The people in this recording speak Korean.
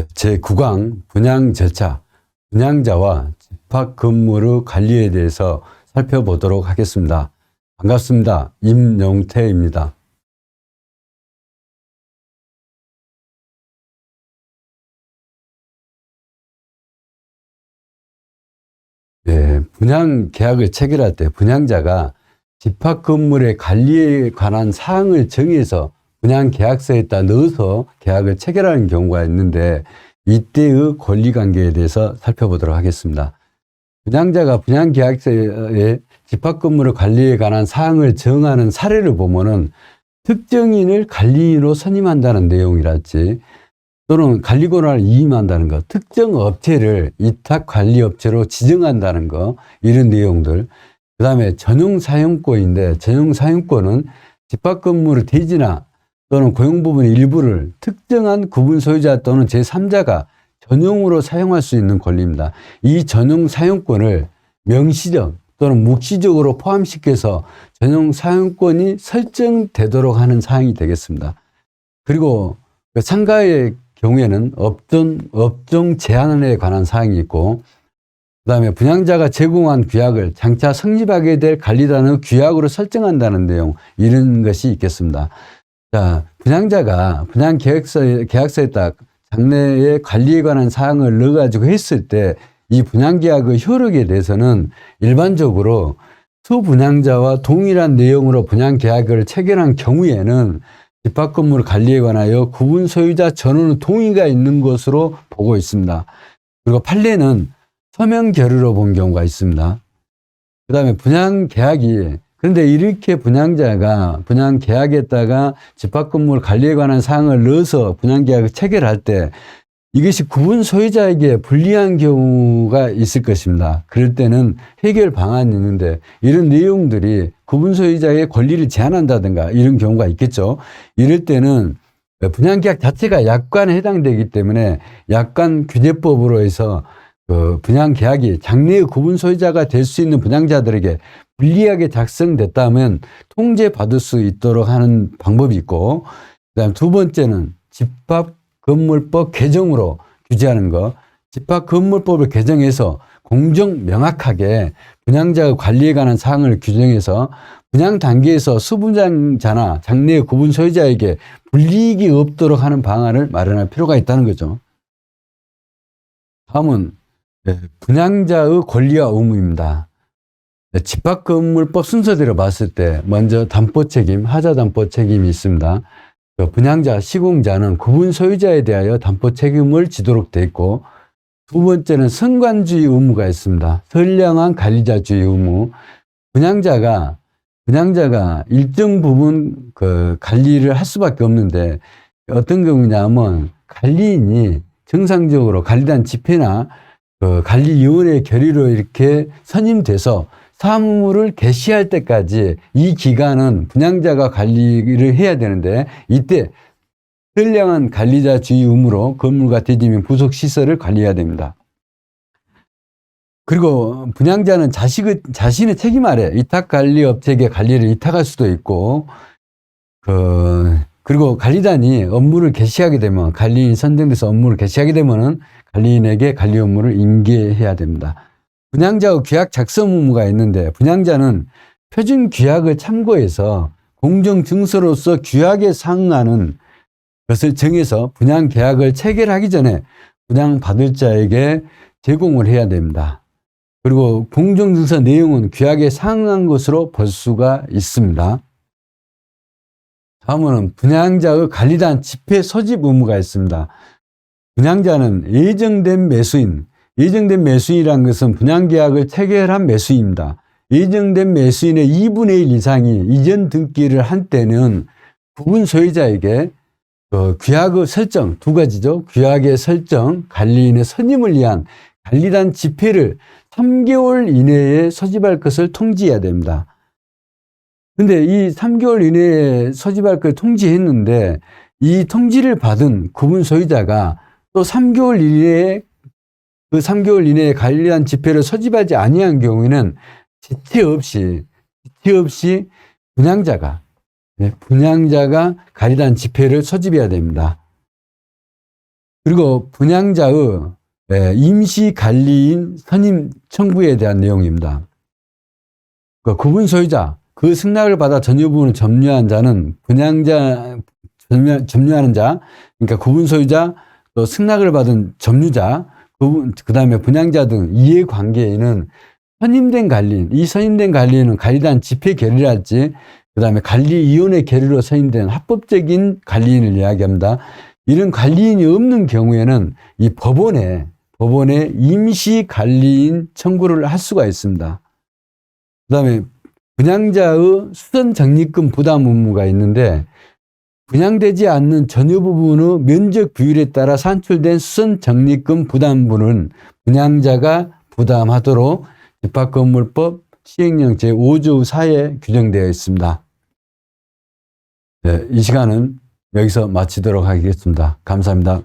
제9강 분양 절차, 분양자와 집합 건물의 관리에 대해서 살펴보도록 하겠습니다. 반갑습니다. 임용태입니다. 분양 계약을 체결할 때 분양자가 집합 건물의 관리에 관한 사항을 정해서 분양 계약서에다 넣어서 계약을 체결하는 경우가 있는데, 이때의 권리관계에 대해서 살펴보도록 하겠습니다. 분양자가 분양 계약서에 집합 건물의 관리에 관한 사항을 정하는 사례를 보면은 특정인을 관리인으로 선임한다는 내용이랄지, 또는 관리 권한을 위임한다는 것, 특정 업체를 위탁 관리 업체로 지정한다는 것, 이런 내용들. 그 다음에 전용 사용권인데, 전용 사용권은 집합 건물의 대지나 또는 고용 부분의 일부를 특정한 구분 소유자 또는 제3자가 전용으로 사용할 수 있는 권리입니다. 이 전용 사용권을 명시적 또는 묵시적으로 포함시켜서 전용 사용권이 설정되도록 하는 사항이 되겠습니다. 그리고 상가의 경우에는 업종 제한에 관한 사항이 있고, 그 다음에 분양자가 제공한 규약을 장차 성립하게 될 관리단의 규약으로 설정한다는 내용, 이런 것이 있겠습니다. 자, 분양자가 분양 계약서에다 장래의 관리에 관한 사항을 넣어가지고 했을 때, 이 분양계약의 효력에 대해서는 일반적으로 수분양자와 동일한 내용으로 분양계약을 체결한 경우에는 집합 건물 관리에 관하여 구분 소유자 전원의 동의가 있는 것으로 보고 있습니다. 그리고 판례는 서명 결의로 본 경우가 있습니다. 그 다음에 분양계약이, 그런데 이렇게 분양자가 분양계약에다가 집합 건물 관리에 관한 사항을 넣어서 분양계약을 체결할 때 이것이 구분 소유자에게 불리한 경우가 있을 것입니다. 그럴 때는 해결 방안이 있는데, 이런 내용들이 구분 소유자의 권리를 제한한다든가 이런 경우가 있겠죠. 이럴 때는 분양계약 자체가 약관에 해당되기 때문에 약관규제법으로 해서 그 분양계약이 장래의 구분 소유자가 될 수 있는 분양자들에게 불리하게 작성됐다면 통제받을 수 있도록 하는 방법이 있고, 그다음 두 번째는 집합건물법 개정으로 규제하는 것. 집합건물법을 개정해서 공정 명확하게 분양자의 관리에 관한 사항을 규정해서 분양 단계에서 수분양자나 장래의 구분 소유자에게 불이익이 없도록 하는 방안을 마련할 필요가 있다는 거죠. 다음은 분양자의 권리와 의무입니다. 집합건물법 순서대로 봤을 때 먼저 담보책임, 하자담보책임이 있습니다. 분양자, 시공자는 구분 소유자에 대하여 담보책임을 지도록 되어 있고, 두 번째는 선관주의 의무가 있습니다. 선량한 관리자주의 의무. 분양자가 일정 부분 그 관리를 할 수밖에 없는데, 어떤 경우냐면 관리인이 정상적으로 관리단 집회나 그 관리위원회 결의로 이렇게 선임돼서 사무를 개시할 때까지 이 기간은 분양자가 관리를 해야 되는데, 이때 선량한 관리자주의 의무로 건물과 대지 및 부속 시설을 관리해야 됩니다. 그리고 분양자는 자신의 책임 아래 위탁관리업체에게 관리를 위탁할 수도 있고, 그리고 관리단이 업무를 개시하게 되면, 관리인이 선정돼서 업무를 개시하게 되면은 관리인에게 관리 업무를 인계해야 됩니다. 분양자의 규약 작성 의무가 있는데, 분양자는 표준 규약을 참고해서 공정 증서로서 규약에 상응하는 것을 정해서 분양 계약을 체결하기 전에 분양받을 자에게 제공을 해야 됩니다. 그리고 공정 증서 내용은 규약에 상응한 것으로 볼 수가 있습니다. 다음은 분양자의 관리단 집회 소집 의무가 있습니다. 분양자는 예정된 매수인이라는 것은 분양계약을 체결한 매수인입니다. 예정된 매수인의 2분의 1 이상이 이전 등기를 한 때는 구분 소유자에게 규약의 설정, 두 가지죠. 규약의 설정, 관리인의 선임을 위한 관리단 집회를 3개월 이내에 소집할 것을 통지해야 됩니다. 근데 이 3개월 이내에 소집할 것을 통지했는데, 이 통지를 받은 구분 소유자가 또 3개월 이내에 관리단 집회를 소집하지 아니한 경우에는 지체 없이 분양자가 관리단 집회를 소집해야 됩니다. 그리고 분양자의 임시 관리인 선임 청구에 대한 내용입니다. 구분 소유자, 그 승낙을 받아 전유 부분을 점유한 자는 분양자, 점유하는 자, 그러니까 구분 소유자, 또 승낙을 받은 점유자, 그 다음에 분양자 등 이해관계인은 선임된 관리인, 이 선임된 관리인은 관리단 집회 결의랄지, 그 다음에 관리위원회 결의로 선임된 합법적인 관리인을 이야기합니다. 이런 관리인이 없는 경우에는 이 법원에 임시 관리인 청구를 할 수가 있습니다. 그 다음에 분양자의 수선 적립금 부담 의무가 있는데, 분양되지 않는 전유 부분의 면적 비율에 따라 산출된 수선 적립금 부담분은 분양자가 부담하도록 집합건물법 시행령 제5조 4에 규정되어 있습니다. 네, 이 시간은 여기서 마치도록 하겠습니다. 감사합니다.